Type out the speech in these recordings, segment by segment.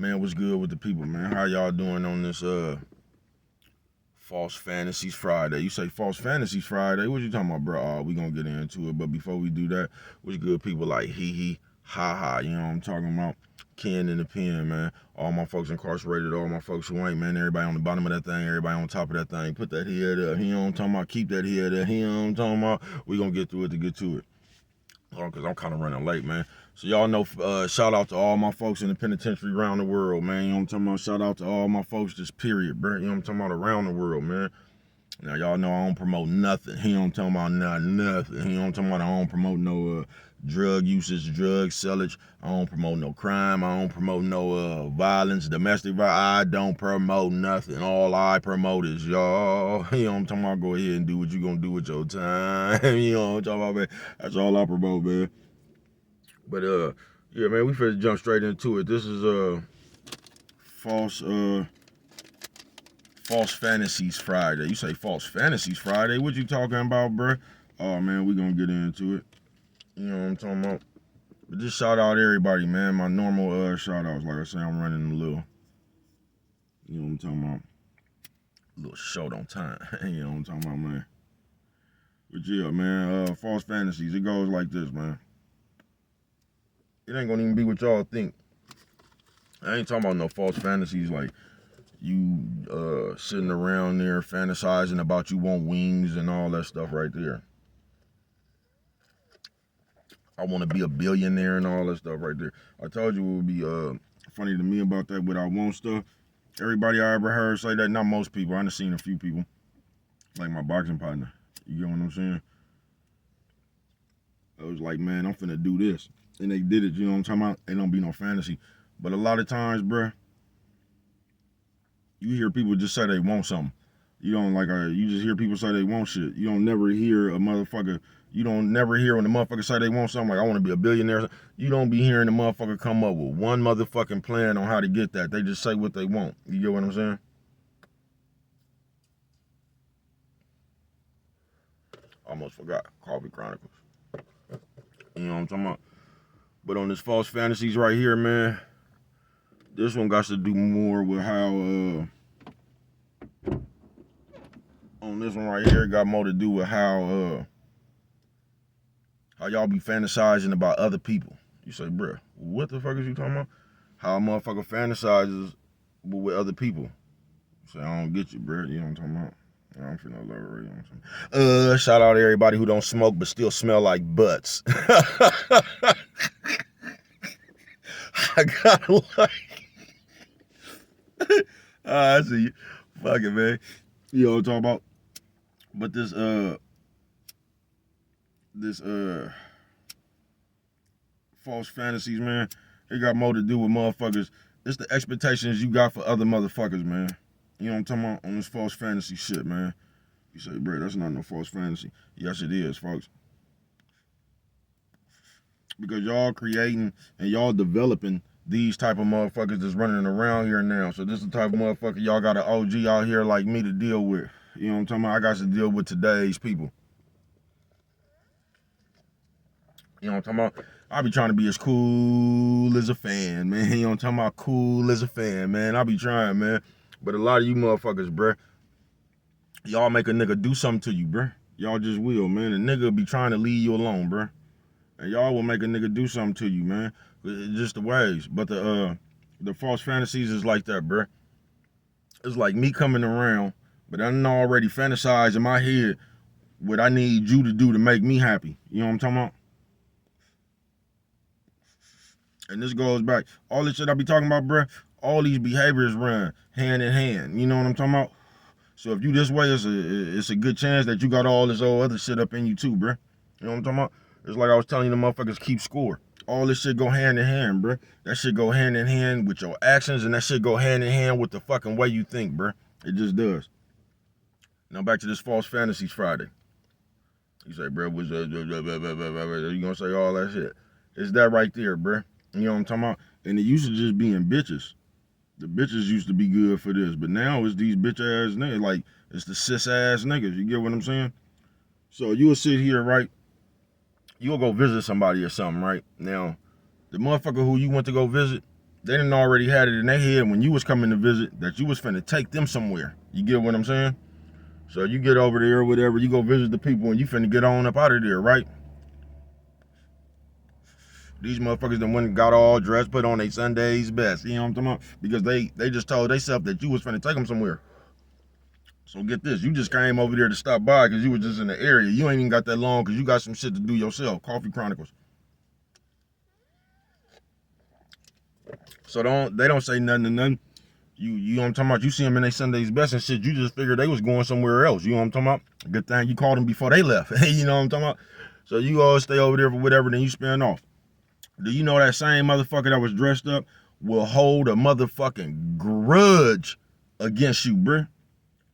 Man, what's good with the people, man? How y'all doing on this False Fantasies Friday? You say False Fantasies Friday? What you talking about, bro? We gonna get into it, but before we do that, what's good people like hee, ha ha, you know what I'm talking about? Ken in the pen, man. All my folks incarcerated, all my folks who ain't, man. Everybody on the bottom of that thing, everybody on top of that thing. Put that head up. You know what I'm talking about? Keep that head up. You know what I'm talking about? We gonna get through it to get to it. Because I'm kind of running late, man. So y'all know, shout out to all my folks in the penitentiary around the world, man. You know what I'm talking about? Shout out to all my folks, just period, bro. You know what I'm talking about? Around the world, man. Now, y'all know I don't promote nothing. He don't talking about nothing. He don't talking about I don't promote no drug usage, drug sellage. I don't promote no crime. I don't promote no violence, domestic violence. I don't promote nothing. All I promote is y'all. You know what I'm talking about? Go ahead and do what you gonna do with your time. You know what I'm talking about, man? That's all I promote, man. But yeah, man, we finna jump straight into it. This is false False Fantasies Friday. You say False Fantasies Friday? What you talking about, bruh? Oh, man, we gonna get into it. You know what I'm talking about? But just shout out everybody, man. My normal shout outs. Like I say, I'm running a little, you know what I'm talking about? A little short on time. You know what I'm talking about, man? But yeah, man, False Fantasies. It goes like this, man. It ain't gonna even be what y'all think. I ain't talking about no false fantasies like you sitting around there fantasizing about you want wings and all that stuff right there. I want to be a billionaire and all that stuff right there. I told you it would be funny to me about that with I want stuff. Everybody I ever heard say that, not most people. I done seen a few people, like my boxing partner. You get what I'm saying? I was like, man, I'm finna do this. And they did it, you know what I'm talking about? It don't be no fantasy. But a lot of times, bruh, you hear people just say they want something. You don't you just hear people say they want shit. You don't never hear a motherfucker. You don't never hear when the motherfucker say they want something like I want to be a billionaire. You don't be hearing the motherfucker come up with one motherfucking plan on how to get that. They just say what they want. You get what I'm saying? Almost forgot. Coffee Chronicles. You know what I'm talking about? But on this false fantasies right here, man, this one got to do more with how on this one right here, it got more to do with how y'all be fantasizing about other people. You say, bruh, what the fuck is you talking about? How a motherfucker fantasizes with other people. Say, I don't get you, bruh. You know what I'm talking about? I'm finna love her, you know what I'm saying? Shout out to everybody who don't smoke but still smell like butts. I got like, I see you. Fuck it, man. You know what I'm talking about? But this false fantasies, man, it got more to do with motherfuckers. It's the expectations you got for other motherfuckers, man. You know what I'm talking about? On this false fantasy shit, man. You say, bro, that's not no false fantasy. Yes, it is, folks. Because y'all creating and y'all developing these type of motherfuckers that's running around here now. So this is the type of motherfucker y'all got an OG out here like me to deal with. You know what I'm talking about? I got to deal with today's people. You know what I'm talking about? I be trying to be as cool as a fan, man. You know what I'm talking about? Cool as a fan, man. I be trying, man. But a lot of you motherfuckers, bruh, y'all make a nigga do something to you, bruh. Y'all just will, man. A nigga be trying to leave you alone, bruh. And y'all will make a nigga do something to you, man. It's just the ways. But the false fantasies is like that, bruh. It's like me coming around, but I done already fantasized in my head what I need you to do to make me happy. You know what I'm talking about? And this goes back, all this shit I be talking about, bruh, all these behaviors run hand in hand. You know what I'm talking about? So if you this way, it's a good chance that you got all this old other shit up in you too, bruh. You know what I'm talking about? It's like I was telling you, the motherfuckers keep score. All this shit go hand in hand, bruh. That shit go hand in hand with your actions, and that shit go hand in hand with the fucking way you think, bruh. It just does. Now back to this false fantasies Friday. You say, bruh, what's you gonna say all that shit? It's that right there, bruh. You know what I'm talking about? And it used to just be in bitches. The bitches used to be good for this, but now it's these bitch ass niggas. Like, it's the cis ass niggas. You get what I'm saying? So you'll sit here, right? You'll go visit somebody or something, right? Now, the motherfucker who you went to go visit, They didn't already had it in their head when you was coming to visit that you was finna take them somewhere. You get what I'm saying? So you get over there or whatever, you go visit the people and you finna get on up out of there, right? These motherfuckers that went and got all dressed, put on their Sunday's best. You know what I'm talking about? Because they just told themselves that you was finna take them somewhere. So get this, you just came over there to stop by because you was just in the area. You ain't even got that long because you got some shit to do yourself. Coffee Chronicles. So they don't say nothing to nothing. You know what I'm talking about? You see them in their Sunday's best and shit. You just figured they was going somewhere else. You know what I'm talking about? Good thing you called them before they left. You know what I'm talking about? So you all stay over there for whatever, then you spin off. Do you know that same motherfucker that was dressed up will hold a motherfucking grudge against you, bruh?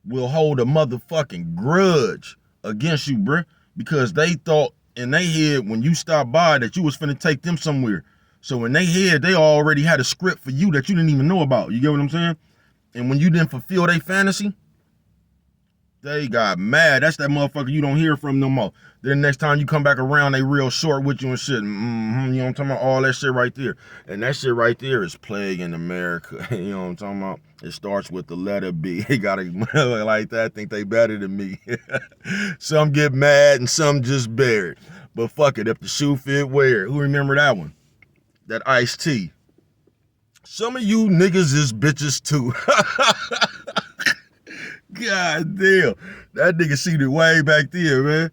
Will hold a motherfucking grudge against you, bruh. Because they thought in their head when you stopped by that you was finna take them somewhere. So in their head, they already had a script for you that you didn't even know about. You get what I'm saying? And when you didn't fulfill their fantasy, they got mad. That's that motherfucker you don't hear from no more. Then next time you come back around, they real short with you and shit. You know what I'm talking about? All that shit right there. And that shit right there is plague in America. You know what I'm talking about? It starts with the letter B. They got a mother like that, think they better than me. Some get mad and some just bear it. But fuck it, if the shoe fit, wear it. Who remember that one? That Ice-T. Some of you niggas is bitches too. God damn. That nigga seen it way back there, man.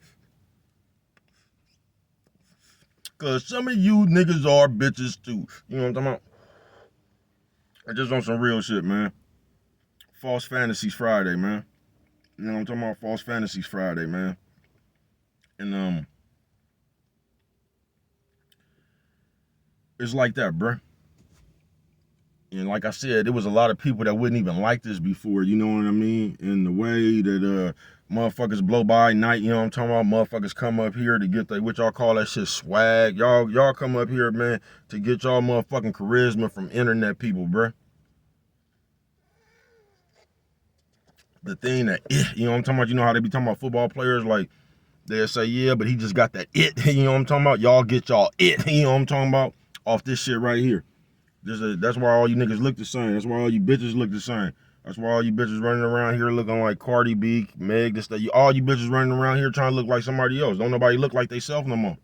Cause some of you niggas are bitches too. You know what I'm talking about? I just want some real shit, man. False Fantasies Friday, man. You know what I'm talking about? False Fantasies Friday, man. And it's like that, bruh. And like I said, there was a lot of people that wouldn't even like this before, you know what I mean? In the way that motherfuckers blow by night, you know what I'm talking about? Motherfuckers come up here to get what y'all call that shit swag. Y'all come up here, man, to get y'all motherfucking charisma from internet people, bruh. The thing that you know what I'm talking about? You know how they be talking about football players, like they'll say, yeah, but he just got that it, you know what I'm talking about? Y'all get y'all it, you know what I'm talking about? Off this shit right here. That's why all you niggas look the same. That's why all you bitches look the same. That's why all you bitches running around here looking like Cardi B, Meg, this, that. All you bitches running around here trying to look like somebody else. Don't nobody look like they self no more.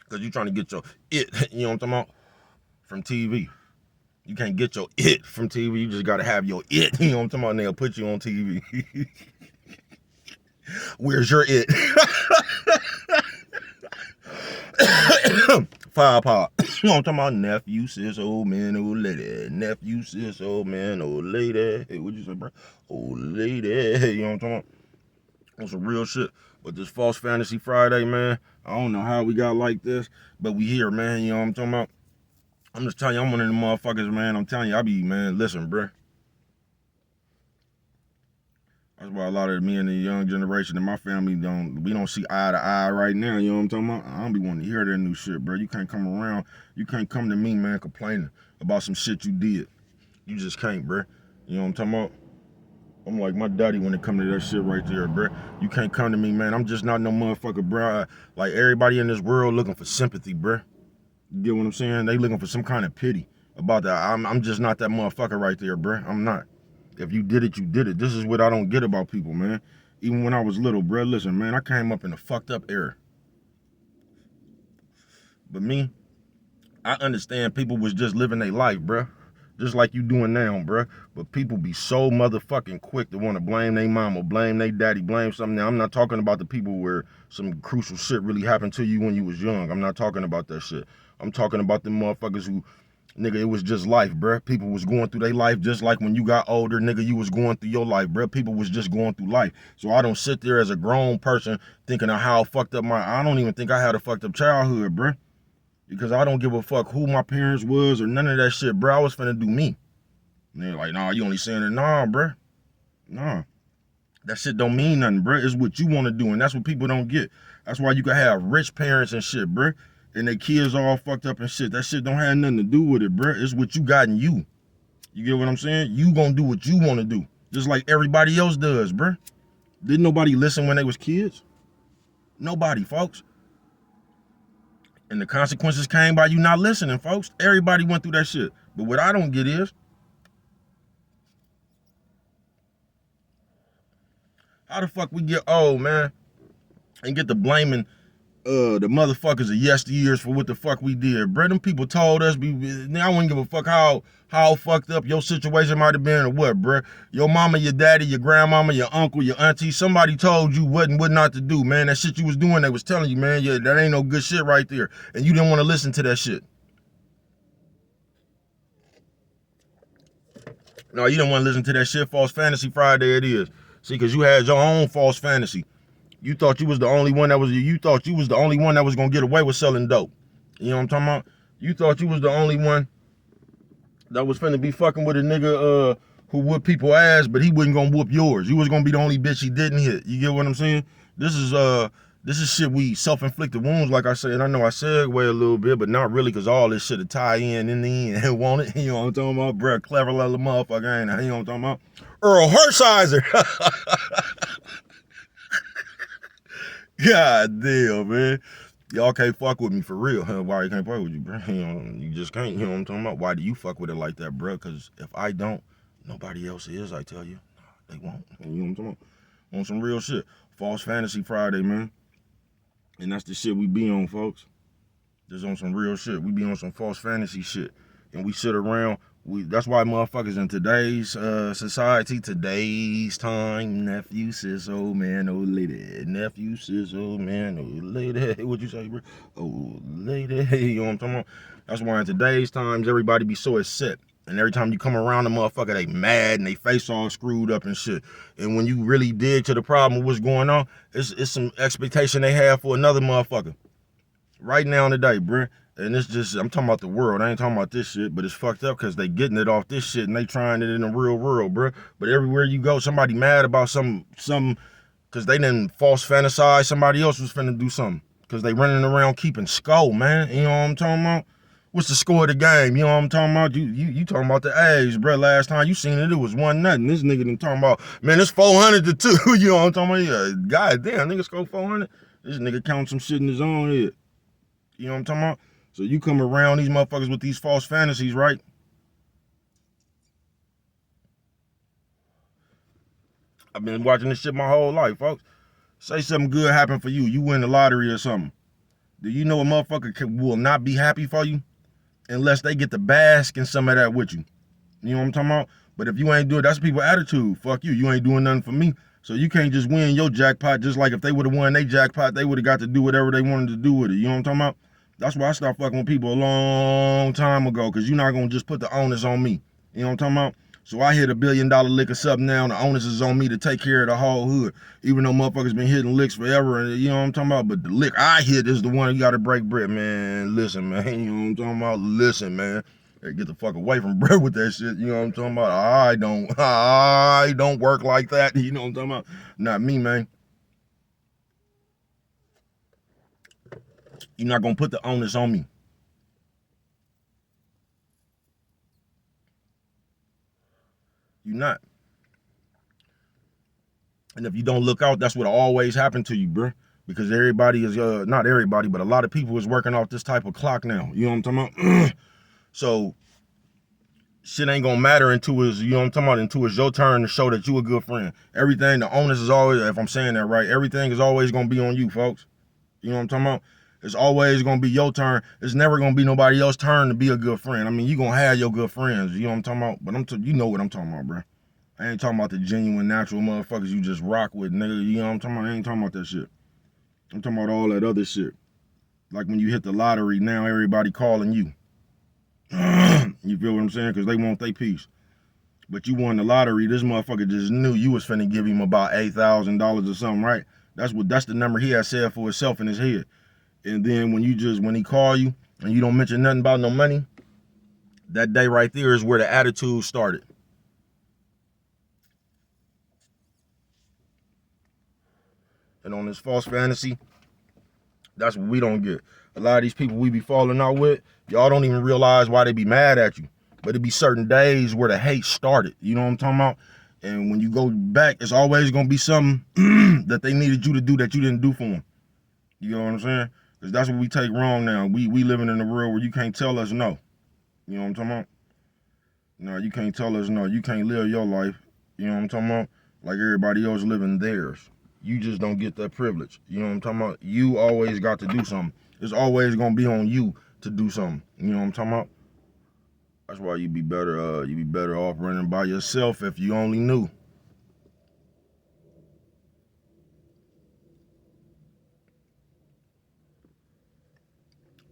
Because you trying to get your it, you know what I'm talking about, from TV. You can't get your it from TV. You just got to have your it, you know what I'm talking about, and they'll put you on TV. Where's your it? Five pop. You know what I'm talking about? Nephew, sis, old man, old lady. Nephew, sis, old man, old lady. Hey, what'd you say, bro? Old lady. You know what I'm talking about? On some real shit. But this False Fantasy Friday, man, I don't know how we got like this, but we here, man. You know what I'm talking about? I'm just telling you, I'm one of them motherfuckers, man. I'm telling you, man, listen, bro. That's why a lot of me and the young generation in my family we don't see eye to eye right now. You know what I'm talking about? I don't be wanting to hear that new shit, bro. You can't come around. You can't come to me, man, complaining about some shit you did. You just can't, bro. You know what I'm talking about? I'm like my daddy when it come to that shit right there, bro. You can't come to me, man. I'm just not no motherfucker, bro. Like everybody in this world looking for sympathy, bro. You get what I'm saying? They looking for some kind of pity about that. I'm just not that motherfucker right there, bro. I'm not. If you did it, you did it. This is what I don't get about people, man. Even when I was little, bro, listen, man, I came up in a fucked up era. But me, I understand people was just living their life, bro. Just like you doing now, bro. But people be so motherfucking quick to want to blame their mama, blame their daddy, blame something. Now, I'm not talking about the people where some crucial shit really happened to you when you was young. I'm not talking about that shit. I'm talking about the motherfuckers who, nigga, it was just life, bruh. People was going through their life just like when you got older, nigga, you was going through your life, bruh. People was just going through life. So I don't sit there as a grown person thinking of how fucked up I don't even think I had a fucked up childhood, bruh. Because I don't give a fuck who my parents was or none of that shit, bruh. I was finna do me. And they're like, nah, you only saying it. Nah, bruh. Nah. That shit don't mean nothing, bruh. It's what you want to do, and that's what people don't get. That's why you can have rich parents and shit, bruh. And their kids all fucked up and shit. That shit don't have nothing to do with it, bruh. It's what you got in you. You get what I'm saying? You gonna do what you want to do. Just like everybody else does, bruh. Didn't nobody listen when they was kids? Nobody, folks. And the consequences came by you not listening, folks. Everybody went through that shit. But what I don't get is, how the fuck we get old, man, and get to blaming the motherfuckers of yesteryears for what the fuck we did. Bro, them people told us, I wouldn't give a fuck how fucked up your situation might have been or what, bro. Your mama, your daddy, your grandmama, your uncle, your auntie, somebody told you what and what not to do, man. That shit you was doing, they was telling you, man, yeah, that ain't no good shit right there. And you didn't want to listen to that shit. No, you didn't want to listen to that shit. False Fantasy Friday it is. See, because you had your own false fantasy. You thought you was the only one that was gonna get away with selling dope. You know what I'm talking about? You thought you was the only one that was finna be fucking with a nigga who whooped people ass, but he wasn't gonna whoop yours. You was gonna be the only bitch he didn't hit. You get what I'm saying? This is shit we self-inflicted wounds, like I said. And I know I segue a little bit, but not really, cause all this shit to tie in the end. Want it? You know what I'm talking about? Bruh, clever little motherfucker, ain't I? You know what I'm talking about? Earl Hershiser. God damn, man. Y'all can't fuck with me for real. Huh? Why you can't fuck with you, bro? You just can't. You know what I'm talking about? Why do you fuck with it like that, bro? Because if I don't, nobody else is, I tell you. They won't. You know what I'm talking about? On some real shit. False Fantasy Friday, man. And that's the shit we be on, folks. Just on some real shit. We be on some false fantasy shit. And we sit around. That's why motherfuckers in today's society, today's time, nephew says, old man, old lady. Nephew says, old man, old lady. What you say, bro? Old lady. You know what I'm talking about? That's why in today's times, everybody be so upset. And every time you come around the motherfucker, they mad and they face all screwed up and shit. And when you really dig to the problem of what's going on, it's some expectation they have for another motherfucker. Right now in the day, bruh. And it's just, I'm talking about the world. I ain't talking about this shit, but it's fucked up because they getting it off this shit and they trying it in the real world, bruh. But everywhere you go, somebody mad about some, because they didn't false fantasize somebody else was finna do something. Because they running around keeping score, man. You know what I'm talking about? What's the score of the game? You know what I'm talking about? You talking about the A's, bro. Last time you seen it was 1-0. This nigga done talking about, man, it's 400 to 2. You know what I'm talking about? Yeah, goddamn, nigga score 400. This nigga count some shit in his own head. You know what I'm talking about? So you come around these motherfuckers with these false fantasies, right? I've been watching this shit my whole life, folks. Say something good happened for you. You win the lottery or something. Do you know a motherfucker will not be happy for you unless they get to bask in some of that with you? You know what I'm talking about? But if you ain't doing, that's people's attitude. Fuck you. You ain't doing nothing for me. So you can't just win your jackpot just like if they would have won their jackpot, they would have got to do whatever they wanted to do with it. You know what I'm talking about? That's why I stopped fucking with people a long time ago, because you're not going to just put the onus on me. You know what I'm talking about? So I hit $1 billion lick or something now, and the onus is on me to take care of the whole hood. Even though motherfuckers been hitting licks forever, and you know what I'm talking about? But the lick I hit is the one you got to break bread, man. Listen, man. You know what I'm talking about? Listen, man. Hey, get the fuck away from bread with that shit. You know what I'm talking about? I don't work like that. You know what I'm talking about? Not me, man. You're not going to put the onus on me. You're not. And if you don't look out, that's what always happen to you, bro. Because everybody is, not everybody, but a lot of people is working off this type of clock now. You know what I'm talking about? So shit ain't gonna matter until it's, you know what I'm talking about, until it's your turn to show that you a good friend. Everything, the onus is always, if I'm saying that right, everything is always gonna be on you, folks. You know what I'm talking about? It's always gonna be your turn. It's never gonna be nobody else's turn to be a good friend. I mean, you gonna have your good friends, you know what I'm talking about? But you know what I'm talking about, bro. I ain't talking about the genuine, natural motherfuckers you just rock with, nigga. You know what I'm talking about? I ain't talking about that shit. I'm talking about all that other shit. Like when you hit the lottery, now everybody calling you. You feel what I'm saying? Because they want their piece. But you won the lottery, this motherfucker just knew you was finna give him about $8,000 or something, right? That's the number he had said for himself in his head. And then when he call you and you don't mention nothing about no money, that day right there is where the attitude started. And on this false fantasy, that's what we don't get. A lot of these people we be falling out with, y'all don't even realize why they be mad at you. But it be certain days where the hate started. You know what I'm talking about? And when you go back, it's always gonna be something that they needed you to do that you didn't do for them. You know what I'm saying? Because that's what we take wrong now. We living in a world where you can't tell us no. You know what I'm talking about? No, you can't tell us no. You can't live your life, you know what I'm talking about, like everybody else living theirs. You just don't get that privilege. You know what I'm talking about? You always got to do something. It's always gonna be on you to do something. You know what I'm talking about? That's why you be better off running by yourself if you only knew.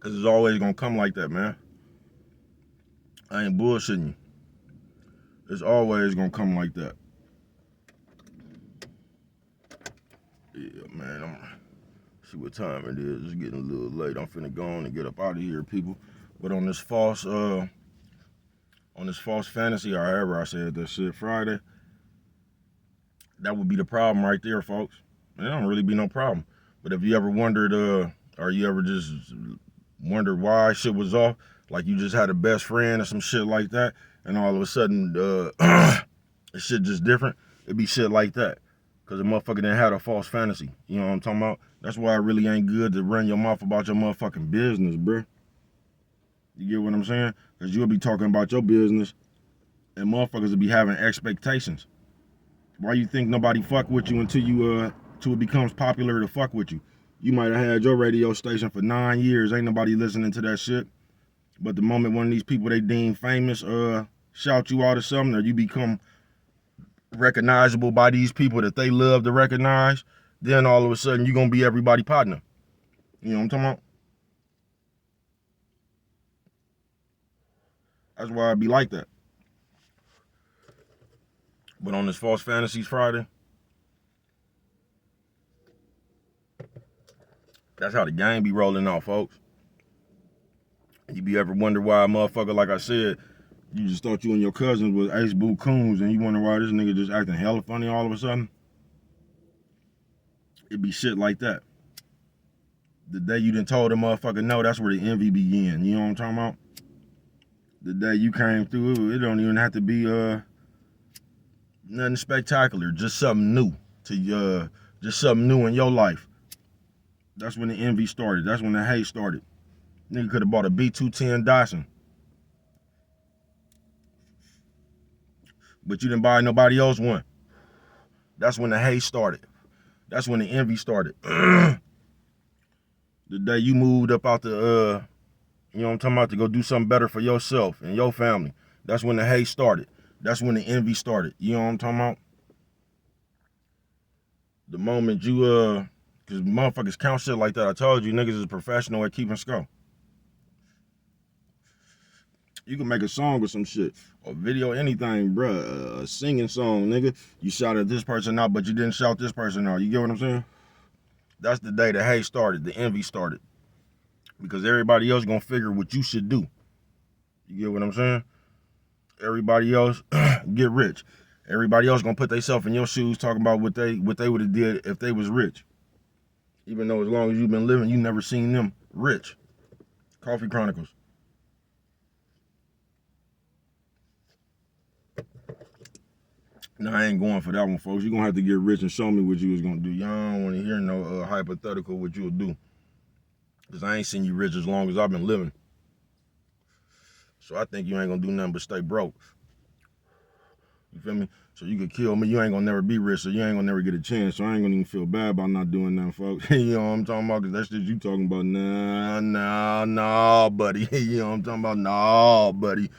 Cause it's always gonna come like that, man. I ain't bullshitting you. It's always gonna come like that. Yeah, man. I'm see what time it is. It's getting a little late. I'm finna go on and get up out of here, people. But on this false fantasy, or however I said that shit, Friday, that would be the problem right there, folks. It don't really be no problem. But if you ever wondered, or you ever just wondered why shit was off, like you just had a best friend or some shit like that, and all of a sudden, shit just different, it'd be shit like that. Cause the motherfucker didn't have a false fantasy. You know what I'm talking about? That's why it really ain't good to run your mouth about your motherfucking business, bruh. You get what I'm saying? Cause you'll be talking about your business and motherfuckers will be having expectations. Why you think nobody fuck with you until it becomes popular to fuck with you? You might have had your radio station for 9 years, ain't nobody listening to that shit. But the moment one of these people they deem famous shout you out or something, or you become recognizable by these people that they love to recognize, then all of a sudden you're gonna be everybody's partner. You know what I'm talking about? That's why it be like that. But on this False Fantasies Friday, that's how the game be rolling out, folks. You be ever wonder why a motherfucker, like I said, you just thought you and your cousins was Ace Boo Coons, and you wonder why this nigga just acting hella funny all of a sudden? It be shit like that. The day you done told a motherfucker no, that's where the envy began. You know what I'm talking about? The day you came through, it don't even have to be nothing spectacular, just something new just something new in your life. That's when the envy started. That's when the hate started. Nigga could have bought a B210 Datsun, but you didn't buy nobody else one. That's when the hate started. That's when the envy started. The day you moved up out the, you know what I'm talking about, to go do something better for yourself and your family. That's when the hate started. That's when the envy started. You know what I'm talking about? The moment you, cause motherfuckers count shit like that. I told you, niggas is professional at keeping score. You can make a song or some shit, or video, anything, bruh. A singing song, nigga. You shouted this person out, but you didn't shout this person out. You get what I'm saying? That's the day the hate started, the envy started. Because everybody else gonna figure what you should do. You get what I'm saying? Everybody else get rich. Everybody else gonna put themselves in your shoes talking about what they would have did if they was rich. Even though as long as you've been living, you never seen them rich. Coffee Chronicles. No, I ain't going for that one, folks. You're going to have to get rich and show me what you was going to do. Y'all don't want to hear no hypothetical what you'll do. Because I ain't seen you rich as long as I've been living. So I think you ain't going to do nothing but stay broke. You feel me? So you could kill me. You ain't going to never be rich, so you ain't going to never get a chance. So I ain't going to even feel bad about not doing nothing, folks. You know what I'm talking about? Because that's just you talking about, nah, buddy. You know what I'm talking about? Nah, buddy.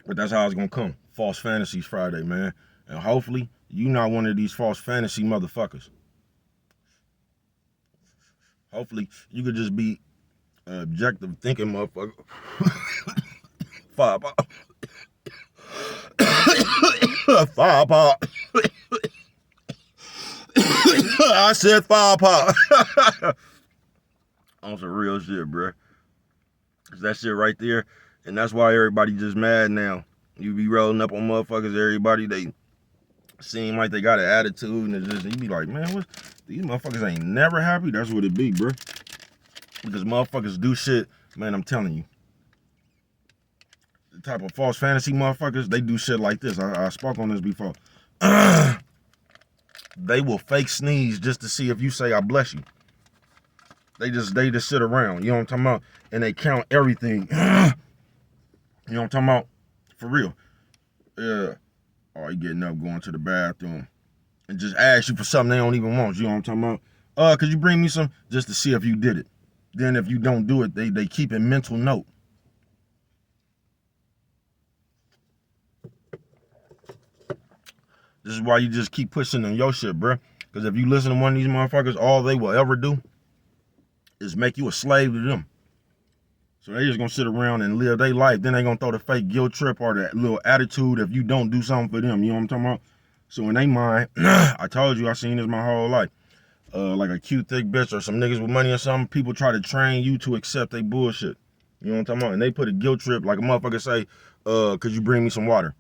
But that's how it's going to come. False Fantasies Friday, man. And hopefully, you not one of these false fantasy motherfuckers. Hopefully, you could just be an objective thinking motherfucker. Five pop. Five pop. I said five pop. On some real shit, bruh. That shit right there. And that's why everybody just mad now. You be rolling up on motherfuckers, everybody, they seem like they got an attitude, and it's just, you be like, man, what? These motherfuckers ain't never happy. That's what it be, bro. Because motherfuckers do shit, man, I'm telling you. The type of false fantasy motherfuckers, they do shit like this. I spoke on this before. They will fake sneeze just to see if you say, I bless you. They just sit around, you know what I'm talking about? And they count everything. You know what I'm talking about? For real. Yeah. Oh, you getting up, going to the bathroom. And just ask you for something they don't even want. You know what I'm talking about? Could you bring me some? Just to see if you did it. Then if you don't do it, they keep a mental note. This is why you just keep pushing on your shit, bro. Because if you listen to one of these motherfuckers, all they will ever do is make you a slave to them. So they just gonna sit around and live their life. Then they gonna throw the fake guilt trip or that little attitude if you don't do something for them. You know what I'm talking about? So in their mind, I told you I seen this my whole life. Like a cute thick bitch or some niggas with money or something, people try to train you to accept they bullshit. You know what I'm talking about? And they put a guilt trip, like a motherfucker say, could you bring me some water?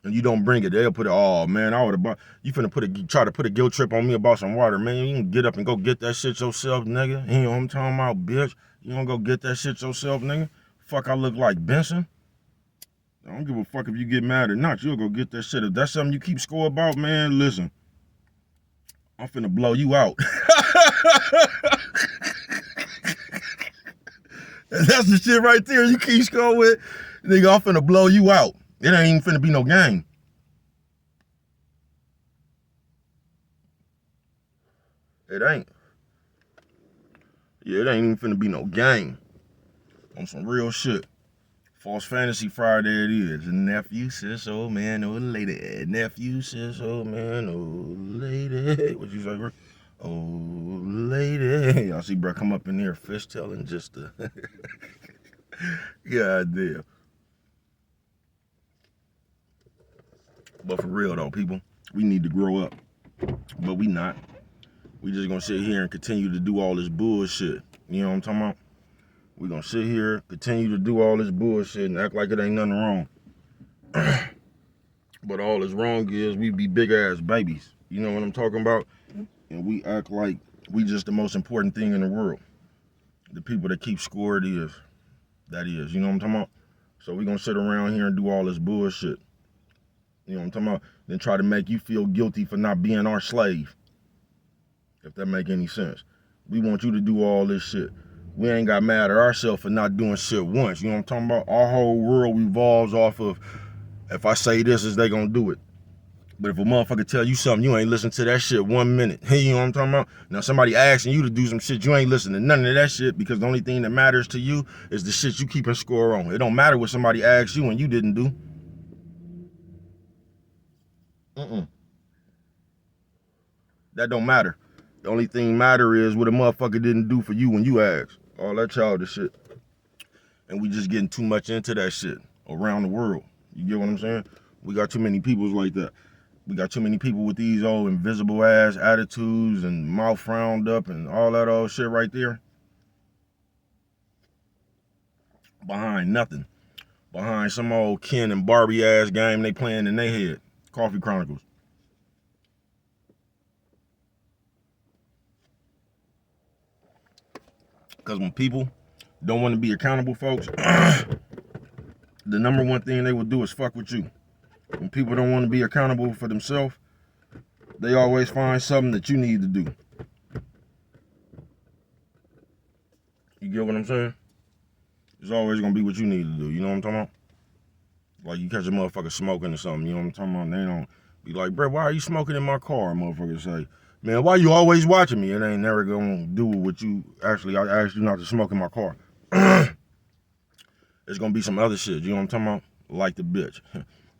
And you don't bring it, they'll put it, oh man, I would have bought, you finna try to put a guilt trip on me about some water, man. You can get up and go get that shit yourself, nigga. You know what I'm talking about, bitch? You don't go get that shit yourself, nigga? Fuck, I look like Benson? I don't give a fuck if you get mad or not. You'll go get that shit. If that's something you keep score about, man, listen. I'm finna blow you out. That's the shit right there you keep score with. Nigga, I'm finna blow you out. It ain't even finna be no game. It ain't. Yeah, it ain't even finna be no game. On some real shit. False Fantasy Friday it is. Nephew, sis, old man, old lady. Nephew, sis, old man, old lady. What you say, bro? Old lady. Y'all see, bro, come up in here fishtailing just to... God damn. But for real, though, people, we need to grow up. But we not. We just gonna sit here and continue to do all this bullshit. You know what I'm talking about? We gonna sit here, continue to do all this bullshit and act like it ain't nothing wrong. But all that's wrong is we be big ass babies. You know what I'm talking about? And we act like we just the most important thing in the world. The people that keep score that is. You know what I'm talking about? So we gonna sit around here and do all this bullshit. You know what I'm talking about? Then try to make you feel guilty for not being our slave. If that make any sense. We want you to do all this shit. We ain't got mad at ourselves for not doing shit once. You know what I'm talking about? Our whole world revolves off of, if I say this, is they gonna do it. But if a motherfucker tell you something, you ain't listen to that shit 1 minute. You know what I'm talking about? Now somebody asking you to do some shit, you ain't listening to none of that shit because the only thing that matters to you is the shit you keeping score on. It don't matter what somebody asks you and you didn't do. That don't matter. The only thing matter is what a motherfucker didn't do for you when you asked. All that childish shit. And we just getting too much into that shit around the world. You get what I'm saying? We got too many people like that. We got too many people with these old invisible ass attitudes and mouth frowned up and all that old shit right there. Behind nothing. Behind some old Ken and Barbie ass game they playing in their head. Coffee Chronicles. Because when people don't want to be accountable, folks, the number one thing they will do is fuck with you. When people don't want to be accountable for themselves, they always find something that you need to do. You get what I'm saying? It's always going to be what you need to do. You know what I'm talking about? Like you catch a motherfucker smoking or something. You know what I'm talking about? They don't be like, bro, why are you smoking in my car? Motherfucker say, man, why you always watching me? It ain't never gonna do what you actually, I asked you not to smoke in my car. It's gonna be some other shit, you know what I'm talking about? Like the bitch.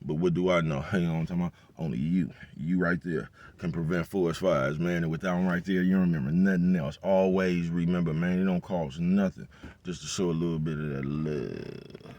But what do I know? You know what I'm talking about? Only you right there can prevent forest fires, man. And with that one right there, you don't remember nothing else. Always remember, man, it don't cost nothing just to show a little bit of that love.